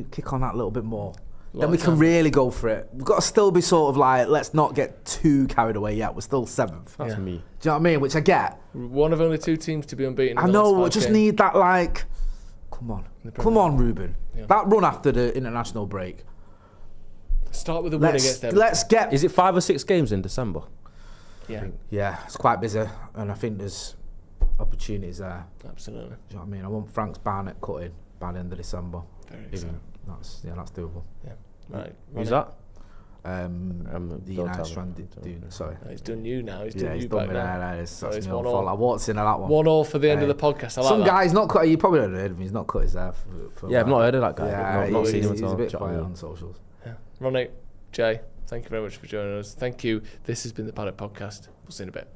kick on that a little bit more. Then we can really go for it. We've got to still be sort of let's not get too carried away yet. We're still 7th. That's me. Do you know what I mean? Which I get. One of only 2 teams to be unbeaten. I know. We just need that come on, Ruben. Yeah. That run after the international break. Start with a win against them. Let's get. Is it 5 or 6 games in December? Yeah. Yeah, it's quite busy, and I think there's opportunities there. Absolutely. Do you know what I mean? I want Frank's Barnett cut in by the end of December. Very exciting. That's doable. Yeah. Right. Who's that? The United stranded dude. Sorry. He's done you now. He's done you he's back done now. That's my own fault. I walked into that one. 1-1 for the end of the podcast. I like Some that. guy's not cut. You probably haven't heard of him. He's not cut his hair. I've not heard of that guy. Yeah, I've not seen him at all. He's a bit quiet on socials. Yeah. Ronnie, Jay, thank you very much for joining us. Thank you. This has been the Paddock Podcast. We'll see you in a bit.